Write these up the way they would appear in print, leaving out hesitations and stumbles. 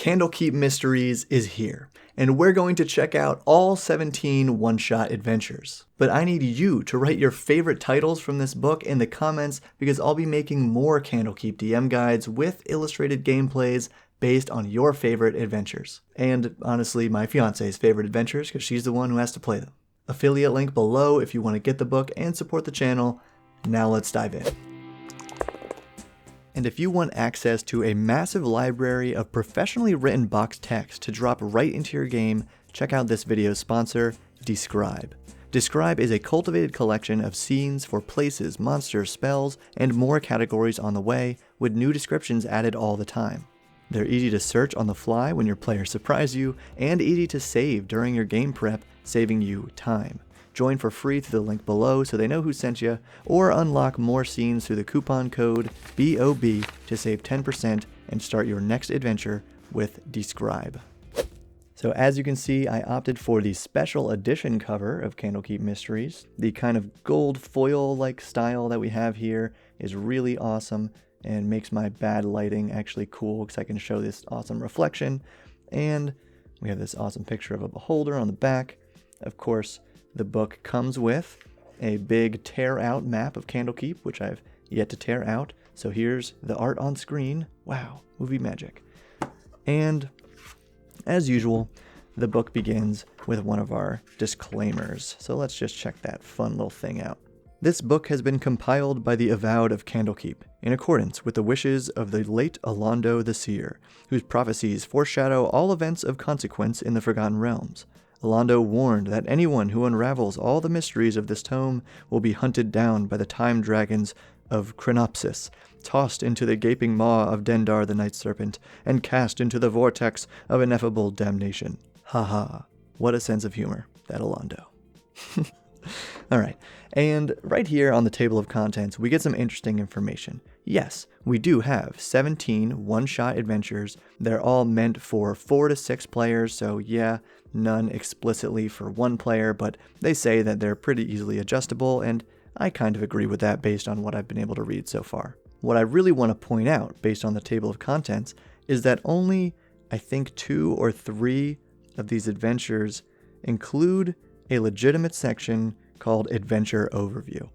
Candlekeep Mysteries is here, and we're going to check out all 17 one-shot adventures. But I need you to write your favorite titles from this book in the comments because I'll be making more Candlekeep DM guides with illustrated gameplays based on your favorite adventures. And honestly, my fiance's favorite adventures because she's the one who has to play them. Affiliate link below if you want to get the book and support the channel. Now let's dive in. And if you want access to a massive library of professionally written box text to drop right into your game, check out this video's sponsor, Describe. Describe is a cultivated collection of scenes for places, monsters, spells, and more categories on the way, with new descriptions added all the time. They're easy to search on the fly when your players surprise you, and easy to save during your game prep, saving you time. Join for free through the link below so they know who sent you, or unlock more scenes through the coupon code BOB to save 10% and start your next adventure with Describe. So as you can see, I opted for the special edition cover of Candlekeep Mysteries. The kind of gold foil-like style that we have here is really awesome and makes my bad lighting actually cool because I can show this awesome reflection. And we have this awesome picture of a beholder on the back. Of course, the book comes with a big tear-out map of Candlekeep, which I've yet to tear out. So here's the art on screen. Wow, movie magic. And as usual, the book begins with one of our disclaimers. So let's just check that fun little thing out. This book has been compiled by the Avowed of Candlekeep, in accordance with the wishes of the late Alondo the Seer, whose prophecies foreshadow all events of consequence in the Forgotten Realms. Alondo warned that anyone who unravels all the mysteries of this tome will be hunted down by the time dragons of Crenopsis, tossed into the gaping maw of Dendar the Night Serpent, and cast into the vortex of ineffable damnation. Haha, what a sense of humor, that Alondo. Alright, and right here on the table of contents, we get some interesting information. Yes, we do have 17 one-shot adventures. They're all meant for 4 to 6 players, so yeah, none explicitly for 1 player, but they say that they're pretty easily adjustable, and I kind of agree with that based on what I've been able to read so far. What I really want to point out, based on the table of contents, is that only, I think, 2 or 3 of these adventures include a legitimate section called Adventure Overview.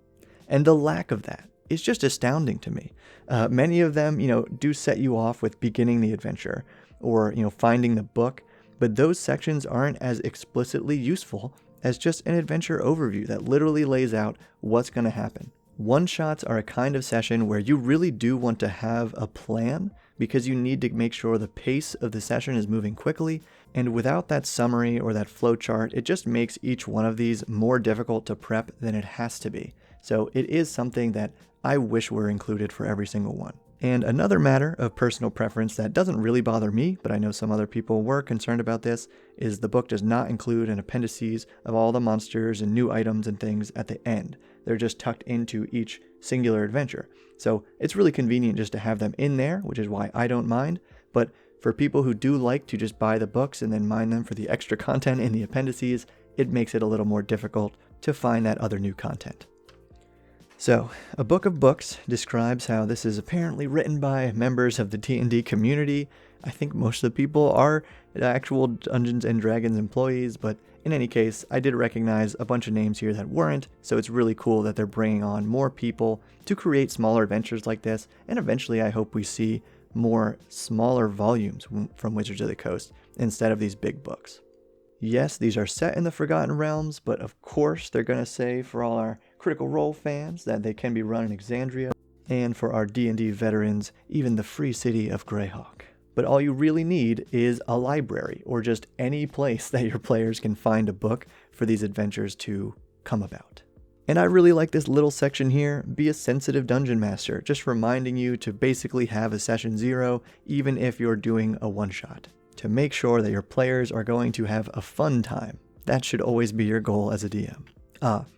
And the lack of that is just astounding to me. Many of them, do set you off with beginning the adventure or, finding the book, but those sections aren't as explicitly useful as just an adventure overview that literally lays out what's going to happen. One-shots are a kind of session where you really do want to have a plan because you need to make sure the pace of the session is moving quickly, and without that summary or that flowchart, it just makes each one of these more difficult to prep than it has to be. So it is something that I wish were included for every single one. And another matter of personal preference that doesn't really bother me, but I know some other people were concerned about this, is the book does not include an appendices of all the monsters and new items and things at the end. They're just tucked into each singular adventure. So it's really convenient just to have them in there, which is why I don't mind. But for people who do like to just buy the books and then mine them for the extra content in the appendices, it makes it a little more difficult to find that other new content. So, A Book of Books describes how this is apparently written by members of the D&D community. I think most of the people are actual Dungeons & Dragons employees, but in any case, I did recognize a bunch of names here that weren't, so it's really cool that they're bringing on more people to create smaller adventures like this, and eventually I hope we see more smaller volumes from Wizards of the Coast instead of these big books. Yes, these are set in the Forgotten Realms, but of course they're going to say for all our Critical Role fans that they can be run in Exandria, and for our D&D veterans, even the free city of Greyhawk. But all you really need is a library, or just any place that your players can find a book for these adventures to come about. And I really like this little section here, Be a Sensitive Dungeon Master, just reminding you to basically have a session 0, even if you're doing a one-shot, to make sure that your players are going to have a fun time. That should always be your goal as a DM.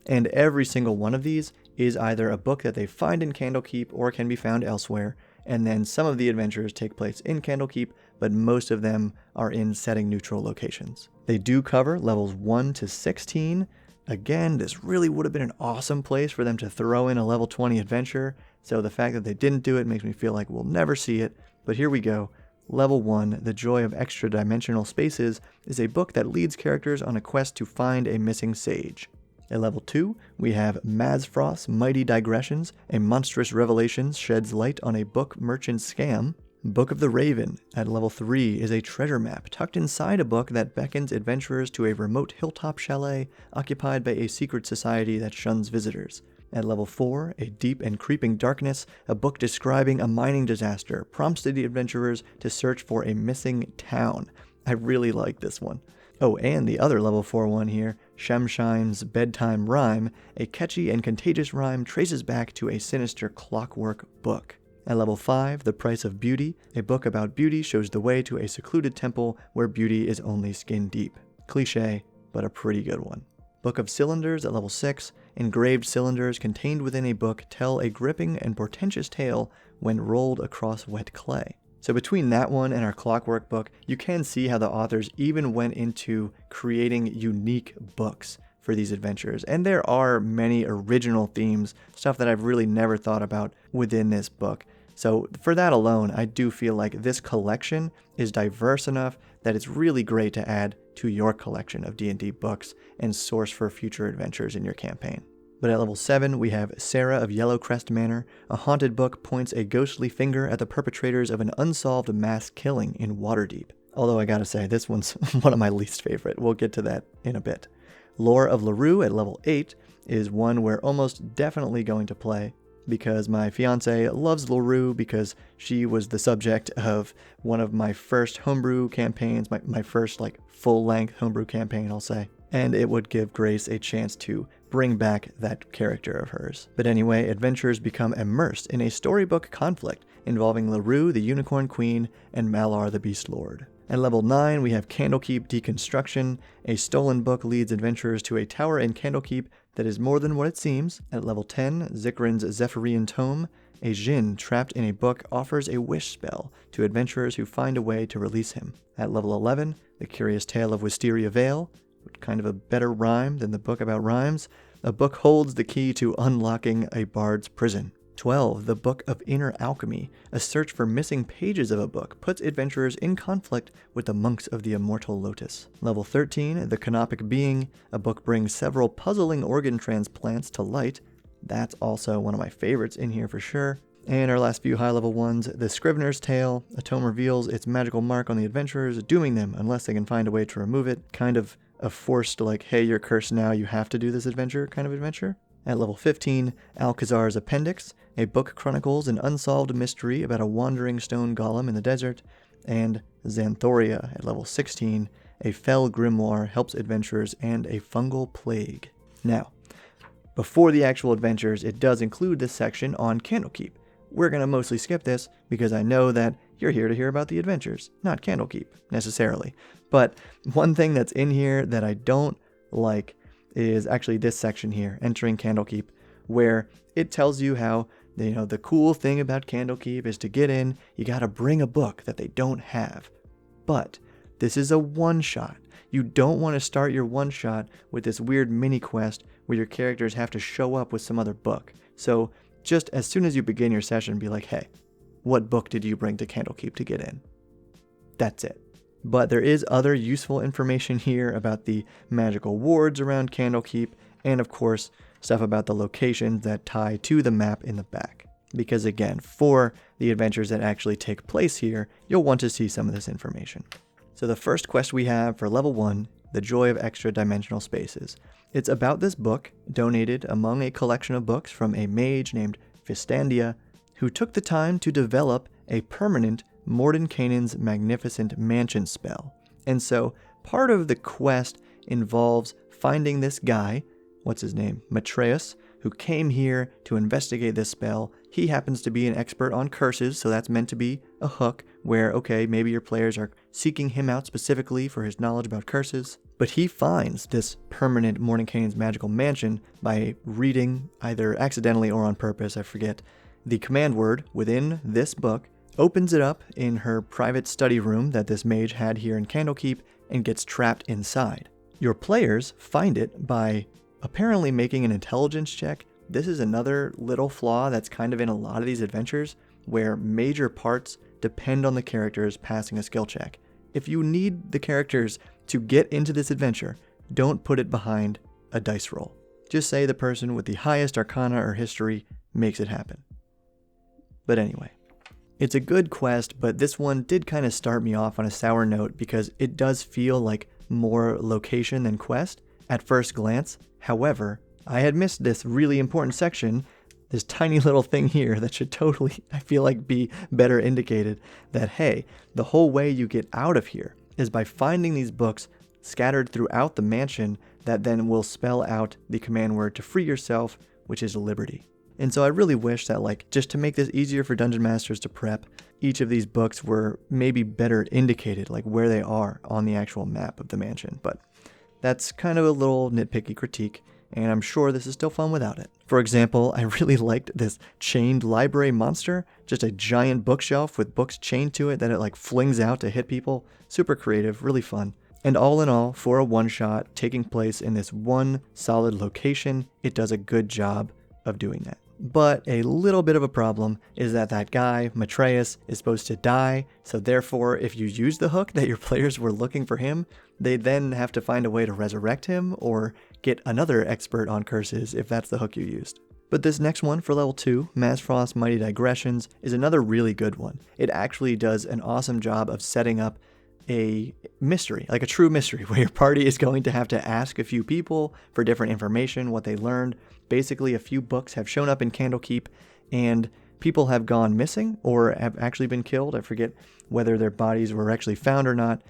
And every single one of these is either a book that they find in Candlekeep or can be found elsewhere, and then some of the adventures take place in Candlekeep, but most of them are in setting neutral locations. They do cover levels 1 to 16. Again, this really would have been an awesome place for them to throw in a level 20 adventure, so the fact that they didn't do it makes me feel like we'll never see it, but here we go. Level 1, The Joy of Extradimensional Spaces, is a book that leads characters on a quest to find a missing sage. At level 2, we have Mazfroth's Mighty Digressions, a monstrous revelation sheds light on a book merchant scam. Book of the Raven, at level 3, is a treasure map tucked inside a book that beckons adventurers to a remote hilltop chalet occupied by a secret society that shuns visitors. At level 4, A Deep and Creeping Darkness, a book describing a mining disaster, prompts the adventurers to search for a missing town. I really like this one. Oh, and the other level 4 one here, Shemshime's Bedtime Rhyme, a catchy and contagious rhyme traces back to a sinister clockwork book. At level 5, The Price of Beauty, a book about beauty shows the way to a secluded temple where beauty is only skin deep. Cliché, but a pretty good one. Book of Cylinders at level 6, engraved cylinders contained within a book tell a gripping and portentous tale when rolled across wet clay. So between that one and our Clockwork book, you can see how the authors even went into creating unique books for these adventures. And there are many original themes, stuff that I've really never thought about within this book. So for that alone, I do feel like this collection is diverse enough that it's really great to add to your collection of D&D books and source for future adventures in your campaign. But at level 7, we have Sarah of Yellowcrest Manor. A haunted book points a ghostly finger at the perpetrators of an unsolved mass killing in Waterdeep. Although I gotta say, this one's one of my least favorite. We'll get to that in a bit. Lore of Lurue at level 8 is one we're almost definitely going to play, because my fiance loves Lurue because she was the subject of one of my first homebrew campaigns, my first full-length homebrew campaign, I'll say. And it would give Grace a chance to bring back that character of hers. But anyway, adventurers become immersed in a storybook conflict involving Lurue, the Unicorn Queen, and Malar, the Beast Lord. At level 9, we have Candlekeep Dekonstruction. A stolen book leads adventurers to a tower in Candlekeep that is more than what it seems. At level 10, Zikran's Zephyrean Tome. A djinn trapped in a book offers a wish spell to adventurers who find a way to release him. At level 11, The Curious Tale of Wisteria Vale. Kind of a better rhyme than the book about rhymes. A book holds the key to unlocking a bard's prison. 12. The Book of Inner Alchemy. A search for missing pages of a book puts adventurers in conflict with the monks of the Immortal Lotus. Level 13. The Canopic Being. A book brings several puzzling organ transplants to light. That's also one of my favorites in here for sure. And our last few high-level ones, The Scrivener's Tale. A tome reveals its magical mark on the adventurers, dooming them unless they can find a way to remove it. Kind of a forced, hey, you're cursed now, you have to do this adventure kind of adventure. At level 15, Alkazaar's Appendix. A book chronicles an unsolved mystery about a wandering stone golem in the desert. And Xanthoria at level 16. A fell grimoire helps adventurers and a fungal plague. Now, before the actual adventures, it does include this section on Candlekeep. We're going to mostly skip this because I know that you're here to hear about the adventures, not Candlekeep, necessarily. But one thing that's in here that I don't like is actually this section here, Entering Candlekeep, where it tells you how, the cool thing about Candlekeep is to get in, you gotta bring a book that they don't have. But this is a one-shot. You don't want to start your one-shot with this weird mini-quest where your characters have to show up with some other book. So just as soon as you begin your session, be like, hey, what book did you bring to Candlekeep to get in? That's it. But there is other useful information here about the magical wards around Candlekeep, and of course, stuff about the locations that tie to the map in the back. Because again, for the adventures that actually take place here, you'll want to see some of this information. So the first quest we have for level 1, The Joy of Extradimensional Spaces. It's about this book, donated among a collection of books from a mage named Fistandia, who took the time to develop a permanent Mordenkainen's Magnificent Mansion spell. And so part of the quest involves finding this guy, what's his name, Matreus, who came here to investigate this spell. He happens to be an expert on curses, so that's meant to be a hook where, okay, maybe your players are seeking him out specifically for his knowledge about curses. But he finds this permanent Mordenkainen's magical mansion by reading, either accidentally or on purpose, I forget, the command word within this book, opens it up in her private study room that this mage had here in Candlekeep, and gets trapped inside. Your players find it by apparently making an intelligence check. This is another little flaw that's kind of in a lot of these adventures, where major parts depend on the characters passing a skill check. If you need the characters to get into this adventure, don't put it behind a dice roll. Just say the person with the highest arcana or history makes it happen. But anyway, it's a good quest, but this one did kind of start me off on a sour note because it does feel like more location than quest at first glance. However, I had missed this really important section, this tiny little thing here that should totally, I feel like, be better indicated that, hey, the whole way you get out of here is by finding these books scattered throughout the mansion that then will spell out the command word to free yourself, which is liberty. And so I really wish that, like, just to make this easier for dungeon masters to prep, each of these books were maybe better indicated, like where they are on the actual map of the mansion. But that's kind of a little nitpicky critique, and I'm sure this is still fun without it. For example, I really liked this chained library monster, just a giant bookshelf with books chained to it that it like flings out to hit people. Super creative, really fun. And all in all, for a one-shot taking place in this one solid location, it does a good job of doing that. But a little bit of a problem is that guy, Matreus, is supposed to die, so therefore if you use the hook that your players were looking for him, they then have to find a way to resurrect him or get another expert on curses if that's the hook you used. But this next one for level 2, Mazfroth's Mighty Digressions, is another really good one. It actually does an awesome job of setting up a mystery, like a true mystery, where your party is going to have to ask a few people for different information, what they learned. Basically, a few books have shown up in Candlekeep, and people have gone missing or have actually been killed. I forget whether their bodies were actually found or not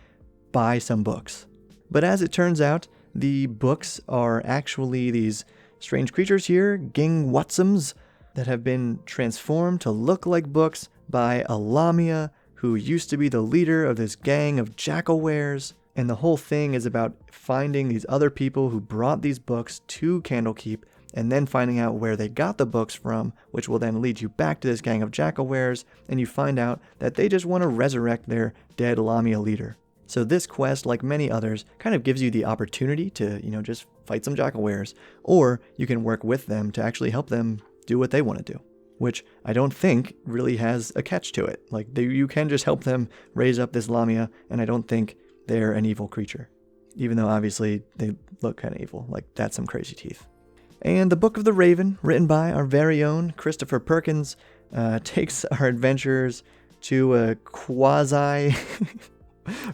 by some books. But as it turns out, the books are actually these strange creatures here, Gingwatsums, that have been transformed to look like books by a Lamia, who used to be the leader of this gang of jackal-wares. And the whole thing is about finding these other people who brought these books to Candlekeep, and then finding out where they got the books from, which will then lead you back to this gang of jackal-wares, and you find out that they just want to resurrect their dead Lamia leader. So this quest, like many others, kind of gives you the opportunity to, just fight some jackal-wares, or you can work with them to actually help them do what they want to do, which I don't think really has a catch to it. Like, you can just help them raise up this Lamia, and I don't think they're an evil creature, even though obviously they look kind of evil. Like, that's some crazy teeth. And the Book of the Raven, written by our very own Christopher Perkins, takes our adventurers to a quasi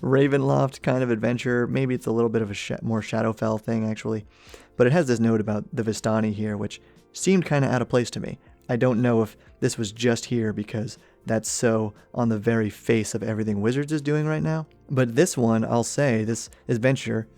Ravenloft kind of adventure. Maybe it's a little bit of a more Shadowfell thing, actually. But it has this note about the Vistani here, which seemed kind of out of place to me. I don't know if this was just here because that's so on the very face of everything Wizards is doing right now. But this one, I'll say, this adventure,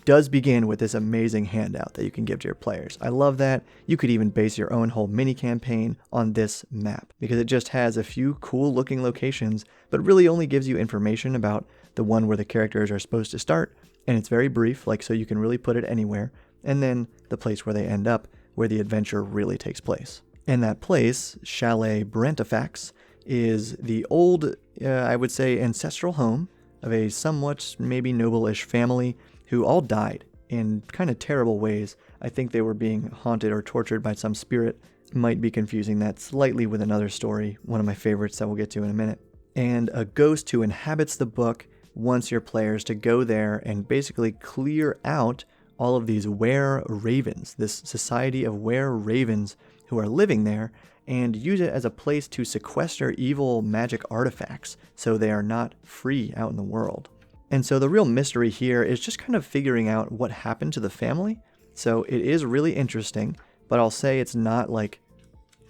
does begin with this amazing handout that you can give to your players. I love that. You could even base your own whole mini campaign on this map because it just has a few cool looking locations, but really only gives you information about the one where the characters are supposed to start. And it's very brief, so you can really put it anywhere. And then the place where they end up, where the adventure really takes place. And that place, Chalet Brentifax, is the old, I would say, ancestral home of a somewhat maybe noble-ish family who all died in kind of terrible ways. I think they were being haunted or tortured by some spirit. Might be confusing that slightly with another story, one of my favorites that we'll get to in a minute. And a ghost who inhabits the book wants your players to go there and basically clear out all of these were-ravens, this society of were-ravens who are living there, and use it as a place to sequester evil magic artifacts so they are not free out in the world. And so the real mystery here is just kind of figuring out what happened to the family. So it is really interesting, but I'll say it's not like,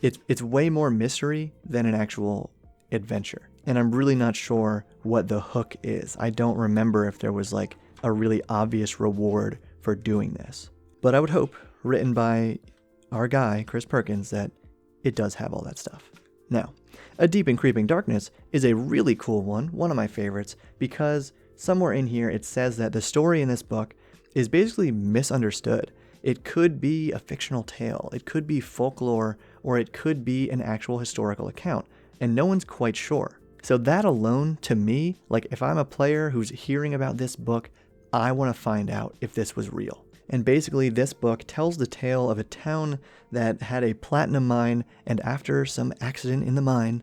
it's way more mystery than an actual adventure. And I'm really not sure what the hook is. I don't remember if there was like a really obvious reward for doing this. But I would hope, written by our guy, Chris Perkins, that it does have all that stuff. Now, A Deep and Creeping Darkness is a really cool one of my favorites, because somewhere in here it says that the story in this book is basically misunderstood. It could be a fictional tale, it could be folklore, or it could be an actual historical account, and no one's quite sure. So that alone, to me, like if I'm a player who's hearing about this book, I want to find out if this was real. And basically this book tells the tale of a town that had a platinum mine, and after some accident in the mine,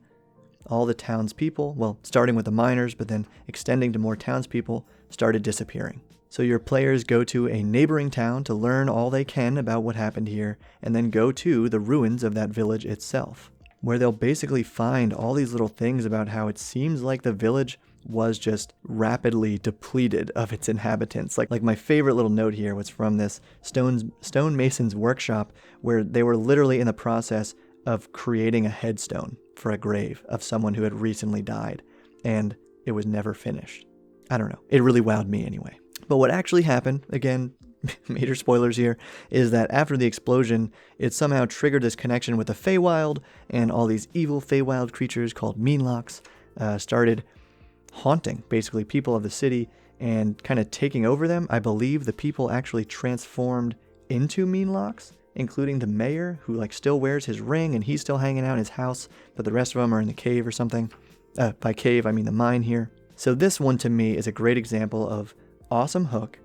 all the townspeople, well, starting with the miners, but then extending to more townspeople, started disappearing. So your players go to a neighboring town to learn all they can about what happened here, and then go to the ruins of that village itself, where they'll basically find all these little things about how it seems like the village was just rapidly depleted of its inhabitants. Like my favorite little note here was from this stonemason's workshop, where they were literally in the process of creating a headstone for a grave of someone who had recently died, and it was never finished. I don't know. It really wowed me anyway. But what actually happened, again, major spoilers here, is that after the explosion, it somehow triggered this connection with the Feywild, and all these evil Feywild creatures called Meanlocks started haunting, basically, people of the city and kind of taking over them. I believe the people actually transformed into Meanlocks, including the mayor, who still wears his ring and he's still hanging out in his house, but the rest of them are in the cave or something. By cave, I mean the mine here. So this one to me is a great example of awesome hook,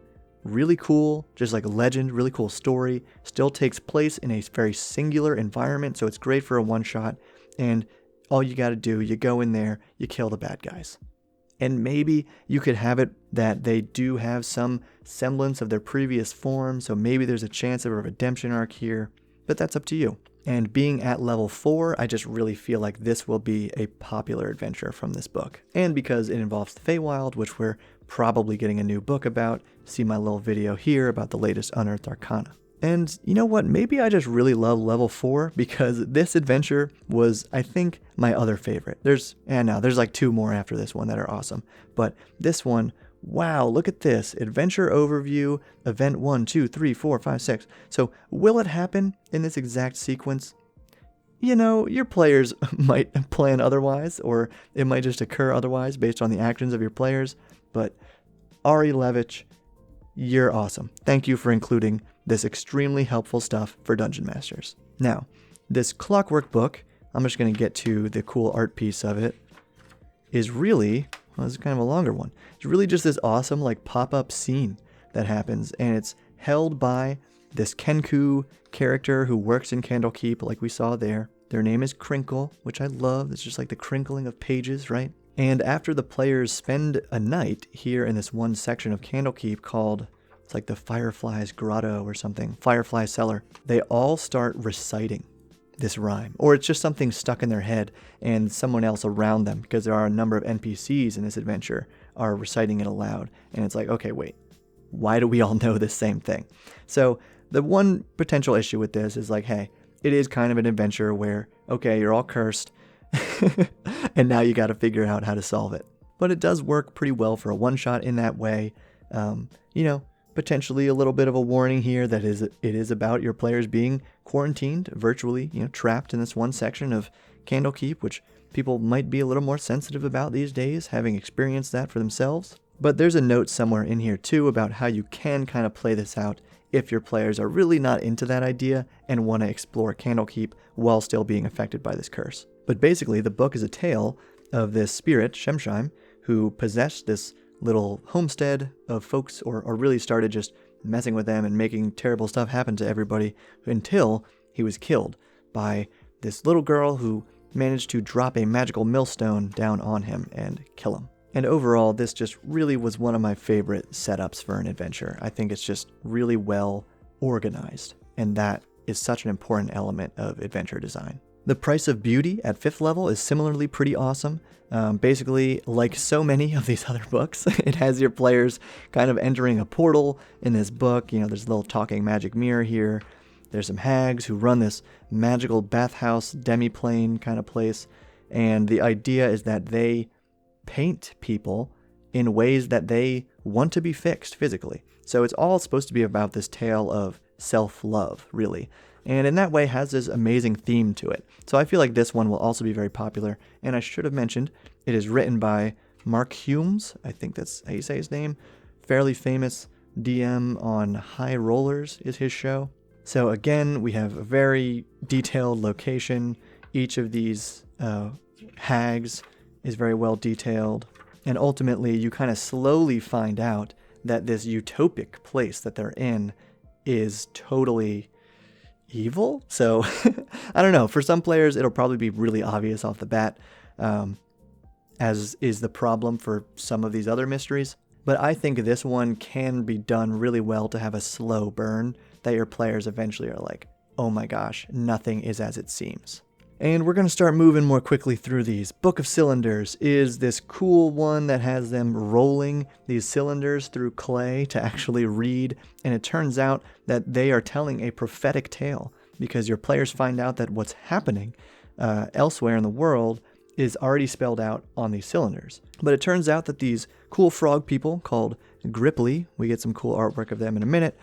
really cool, just like a legend, really cool story, still takes place in a very singular environment, so it's great for a one-shot, and all you gotta do, you go in there, you kill the bad guys. And maybe you could have it that they do have some semblance of their previous form, so maybe there's a chance of a redemption arc here, but that's up to you. And being at level 4, I just really feel like this will be a popular adventure from this book. And because it involves the Feywild, which we're probably getting a new book about, see my little video here about the latest Unearthed Arcana. And you know what, maybe I just really love level 4 because this adventure was, I think, my other favorite. There's 2 more after this one that are awesome. But this one, wow, look at this. Adventure overview, event 1, 2, 3, 4, 5, 6. So will it happen in this exact sequence? You know, your players might plan otherwise, or it might just occur otherwise based on the actions of your players. But Ari Levitch, you're awesome. Thank you for including this extremely helpful stuff for Dungeon Masters. Now, this Clockwork book, I'm just going to get to the cool art piece of it, is really, well, it's kind of a longer one. It's really just this awesome pop-up scene that happens, and it's held by this Kenku character who works in Candlekeep, like we saw there. Their name is Crinkle, which I love. It's just like the crinkling of pages, right? And after the players spend a night here in this one section of Candlekeep called, it's like the Firefly's Grotto or something, Firefly Cellar, they all start reciting this rhyme. Or it's just something stuck in their head, and someone else around them, because there are a number of NPCs in this adventure, are reciting it aloud. And it's like, okay, wait, why do we all know this same thing? So the one potential issue with this is hey, it is kind of an adventure where, okay, you're all cursed, and now you got to figure out how to solve it. But it does work pretty well for a one-shot in that way. Potentially a little bit of a warning here that it is about your players being quarantined, virtually, trapped in this one section of Candlekeep, which people might be a little more sensitive about these days, having experienced that for themselves. But there's a note somewhere in here too about how you can kind of play this out if your players are really not into that idea and want to explore Candlekeep while still being affected by this curse. But basically, the book is a tale of this spirit, Shemshime, who possessed this little homestead of folks, or really started just messing with them and making terrible stuff happen to everybody until he was killed by this little girl who managed to drop a magical millstone down on him and kill him. And overall, this just really was one of my favorite setups for an adventure. I think it's just really well organized, and that is such an important element of adventure design. The Price of Beauty at 5th level is similarly pretty awesome. Basically, like so many of these other books, it has your players kind of entering a portal in this book. There's a little talking magic mirror here. There's some hags who run this magical bathhouse demiplane kind of place. And the idea is that they paint people in ways that they want to be fixed physically. So it's all supposed to be about this tale of self-love, really. And in that way has this amazing theme to it. So I feel like this one will also be very popular. And I should have mentioned, it is written by Mark Humes. I think that's how you say his name. Fairly famous DM on High Rollers is his show. So again, we have a very detailed location. Each of these hags is very well detailed. And ultimately, you kind of slowly find out that this utopic place that they're in is totally evil. So I don't know, for some players it'll probably be really obvious off the bat, as is the problem for some of these other mysteries. But I think this one can be done really well to have a slow burn that your players eventually are like, oh my gosh, nothing is as it seems. And we're going to start moving more quickly through these. Book of Cylinders is this cool one that has them rolling these cylinders through clay to actually read. And it turns out that they are telling a prophetic tale because your players find out that what's happening elsewhere in the world is already spelled out on these cylinders. But it turns out that these cool frog people called Gripply, we get some cool artwork of them in a minute,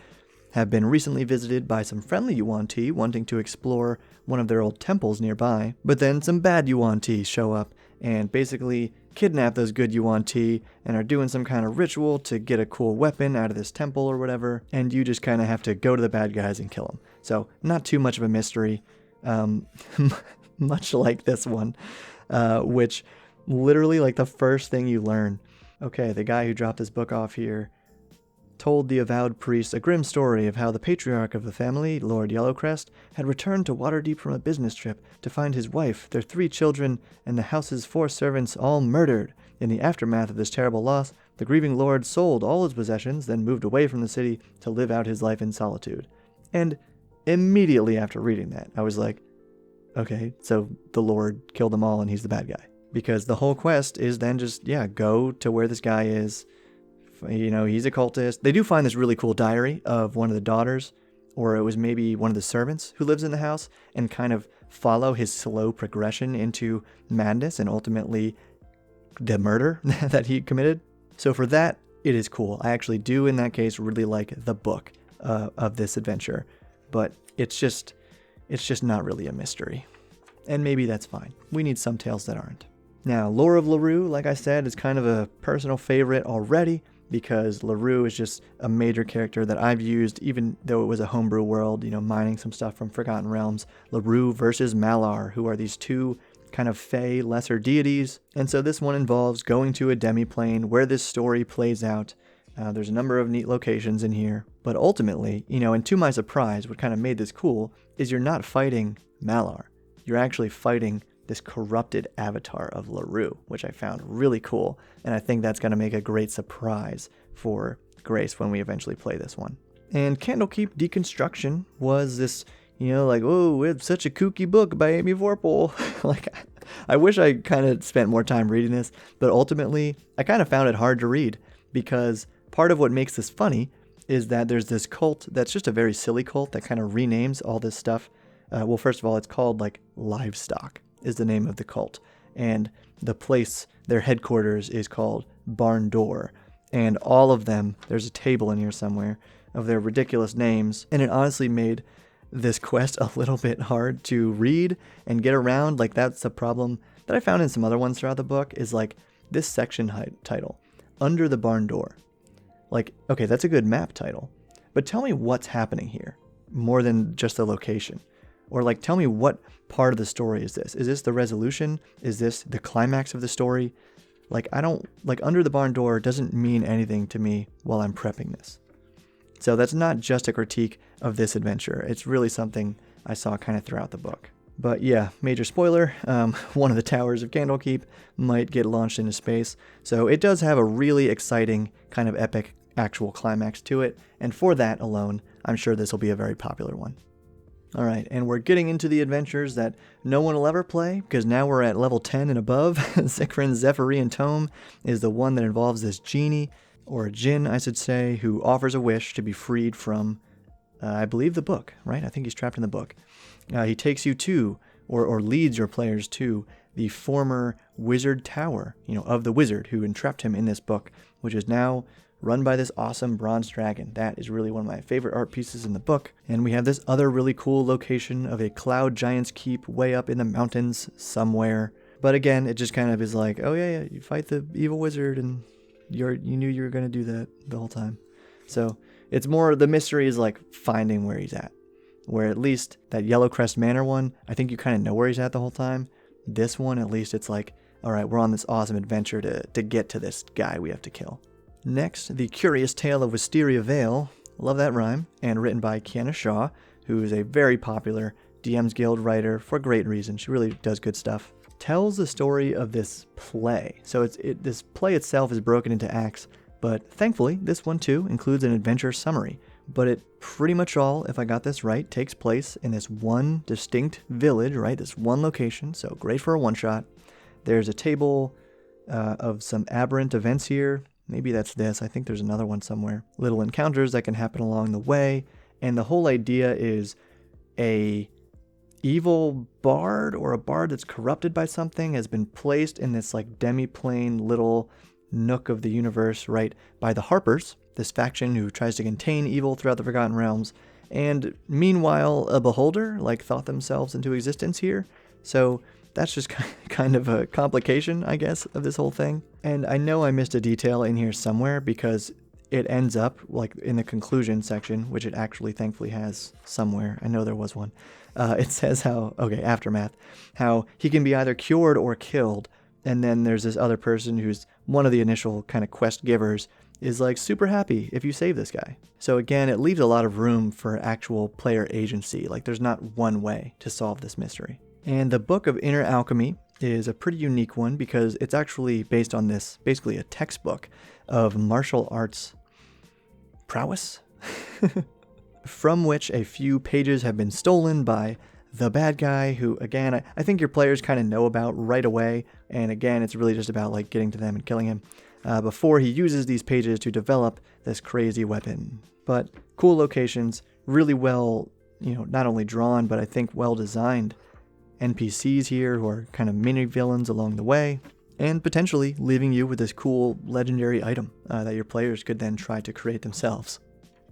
have been recently visited by some friendly Yuan-Ti wanting to explore one of their old temples nearby. But then some bad Yuan-Ti show up and basically kidnap those good Yuan-Ti and are doing some kind of ritual to get a cool weapon out of this temple or whatever, and you just kind of have to go to the bad guys and kill them. So not too much of a mystery, much like this one, which literally like the first thing you learn. Okay, the guy who dropped this book off here told the avowed priest a grim story of how the patriarch of the family, Lord Yellowcrest, had returned to Waterdeep from a business trip to find his wife, their 3 children, and the house's 4 servants all murdered. In the aftermath of this terrible loss, the grieving lord sold all his possessions, then moved away from the city to live out his life in solitude. And immediately after reading that, I was like, okay, so the lord killed them all and he's the bad guy. Because the whole quest is then just, go to where this guy is. You know, he's a cultist. They do find this really cool diary of one of the daughters, or it was maybe one of the servants who lives in the house, and kind of follow his slow progression into madness and ultimately the murder that he committed. So for that, it is cool. I actually do, in that case, really like the book of this adventure, but it's just not really a mystery. And maybe that's fine. We need some tales that aren't. Now, Lore of Lurue, like I said, is kind of a personal favorite already, because Lurue is just a major character that I've used, even though it was a homebrew world, mining some stuff from Forgotten Realms. Lurue versus Malar, who are these 2 kind of fey lesser deities. And so this one involves going to a demiplane where this story plays out. There's a number of neat locations in here. But ultimately, and to my surprise, what kind of made this cool is you're not fighting Malar. You're actually fighting this corrupted avatar of Lurue, which I found really cool, and I think that's going to make a great surprise for Grace when we eventually play this one. And Candlekeep Dekonstruction was this, oh, it's such a kooky book by Amy Vorpal. I wish I kind of spent more time reading this, but ultimately, I kind of found it hard to read, because part of what makes this funny is that there's this cult that's just a very silly cult that kind of renames all this stuff. Well, first of all, it's called, Livestock is the name of the cult, and the place, their headquarters, is called Barn Door, and all of them, there's a table in here somewhere of their ridiculous names, and it honestly made this quest a little bit hard to read and get around. That's a problem that I found in some other ones throughout the book, is this section title, Under the Barn Door. Okay, that's a good map title, but tell me what's happening here more than just the location. Or tell me what part of the story is this? Is this the resolution? Is this the climax of the story? Under the Barn Door doesn't mean anything to me while I'm prepping this. So that's not just a critique of this adventure. It's really something I saw kind of throughout the book. But yeah, major spoiler, one of the towers of Candlekeep might get launched into space. So it does have a really exciting kind of epic actual climax to it. And for that alone, I'm sure this will be a very popular one. Alright, and we're getting into the adventures that no one will ever play, because now we're at level 10 and above. Zikran's Zephyrean Tome is the one that involves this genie, or a djinn, I should say, who offers a wish to be freed from, I believe, the book, right? I think he's trapped in the book. He takes you to, or leads your players to, the former wizard tower, of the wizard who entrapped him in this book, which is now run by this awesome bronze dragon. That is really one of my favorite art pieces in the book. And we have this other really cool location of a cloud giant's keep way up in the mountains somewhere. But again, it just kind of is like, oh yeah, you fight the evil wizard and you knew you were going to do that the whole time. So it's more, the mystery is finding where he's at. Where at least that Yellowcrest Manor one, I think you kind of know where he's at the whole time. This one, at least it's all right, we're on this awesome adventure to get to this guy we have to kill. Next, The Curious Tale of Wisteria Vale, love that rhyme, and written by Kiana Shaw, who is a very popular DM's Guild writer for great reason. She really does good stuff. tells the story of this play. So this play itself is broken into acts, but thankfully this one too includes an adventure summary. But it pretty much all, if I got this right, takes place in this one distinct village, right? This one location, so great for a one-shot. There's a table of some aberrant events here. Maybe that's this. I think there's another one somewhere. Little encounters that can happen along the way. And the whole idea is a evil bard, or a bard that's corrupted by something, has been placed in this like demi-plane little nook of the universe, right, by the Harpers, this faction who tries to contain evil throughout the Forgotten Realms. And meanwhile, a beholder like thought themselves into existence here. So that's just kind of a complication, I guess, of this whole thing. And I know I missed a detail in here somewhere, because it ends up like in the conclusion section, which it actually thankfully has somewhere. I know there was one. It says aftermath, how he can be either cured or killed. And then there's this other person who's one of the initial kind of quest givers, is like super happy if you save this guy. So again, it leaves a lot of room for actual player agency. Like there's not one way to solve this mystery. And the Book of Inner Alchemy is a pretty unique one, because it's actually based on this, basically a textbook of martial arts prowess, from which a few pages have been stolen by the bad guy, who, again, I think your players kind of know about right away. And again, it's really just about like getting to them and killing him before he uses these pages to develop this crazy weapon. But cool locations, really well, not only drawn, but I think well designed NPCs here who are kind of mini villains along the way, and potentially leaving you with this cool legendary item that your players could then try to create themselves.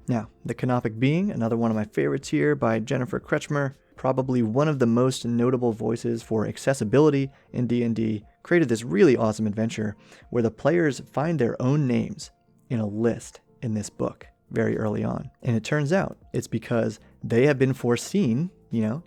Now, the Canopic Being, another one of my favorites here by Jennifer Kretschmer, probably one of the most notable voices for accessibility in D&D, created this really awesome adventure where the players find their own names in a list in this book very early on. And it turns out it's because they have been foreseen,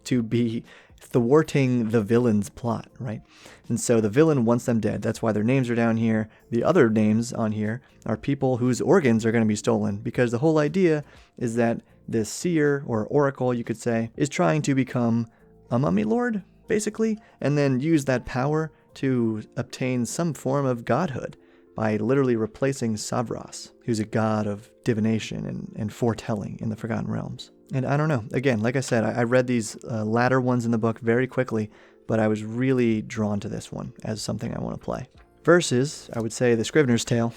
to be thwarting the villain's plot, right? And so the villain wants them dead. That's why their names are down here. The other names on here are people whose organs are going to be stolen, because the whole idea is that this seer, or oracle you could say, is trying to become a mummy lord, basically, and then use that power to obtain some form of godhood by literally replacing Savras, who's a god of divination and foretelling in the Forgotten Realms. And I don't know, again, like I said, I read these latter ones in the book very quickly, but I was really drawn to this one as something I want to play. Versus, I would say, the Scrivener's Tale,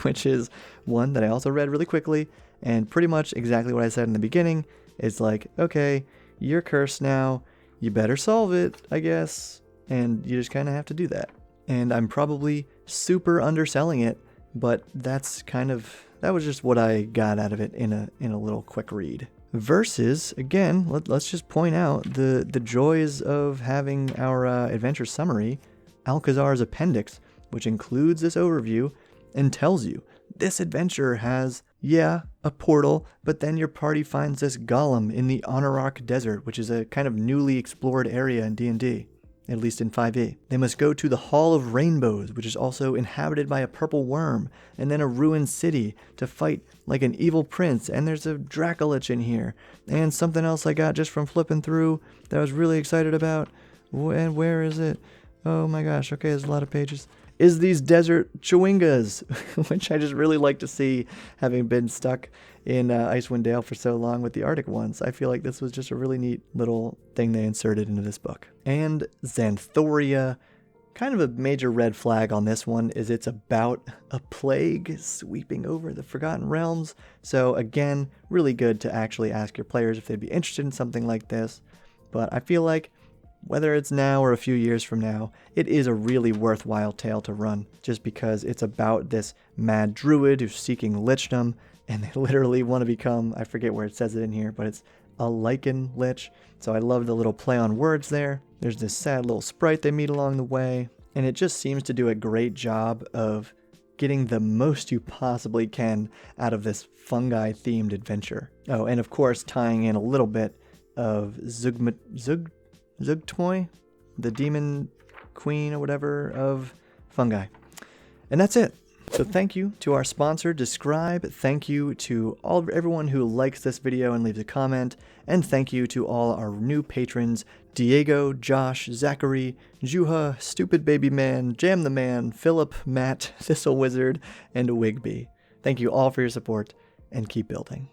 which is one that I also read really quickly, and pretty much exactly what I said in the beginning. It's like, okay, you're cursed now, you better solve it, I guess, and you just kind of have to do that. And I'm probably super underselling it, but that was just what I got out of it in a little quick read. Versus, again, let's just point out the joys of having our adventure summary, Alkazaar's Appendix, which includes this overview and tells you this adventure has, a portal, but then your party finds this golem in the Honorarch Desert, which is a kind of newly explored area in D&D, at least in 5e. They must go to the Hall of Rainbows, which is also inhabited by a purple worm, and then a ruined city to fight like an evil prince, and there's a Dracolich in here, and something else I got just from flipping through that I was really excited about. And where is it? Oh my gosh, okay, there's a lot of pages. Is these desert chewingas, which I just really like to see, having been stuck in Icewind Dale for so long with the Arctic ones. I feel like this was just a really neat little thing they inserted into this book. And Xanthoria, kind of a major red flag on this one is it's about a plague sweeping over the Forgotten Realms. So again, really good to actually ask your players if they'd be interested in something like this. But I feel like whether it's now or a few years from now, it is a really worthwhile tale to run, just because it's about this mad druid who's seeking lichdom, and they literally want to become, I forget where it says it in here, but it's a lichen lich. So I love the little play on words there. There's this sad little sprite they meet along the way, and it just seems to do a great job of getting the most you possibly can out of this fungi-themed adventure. Oh, and of course tying in a little bit of Zugtmoy, the demon queen or whatever of fungi. And that's it. So thank you to our sponsor, Describe. Thank you to everyone who likes this video and leaves a comment. And thank you to all our new patrons, Diego, Josh, Zachary, Juha, Stupid Baby Man, Jam the Man, Philip, Matt, Thistle Wizard, and Wigby. Thank you all for your support, and keep building.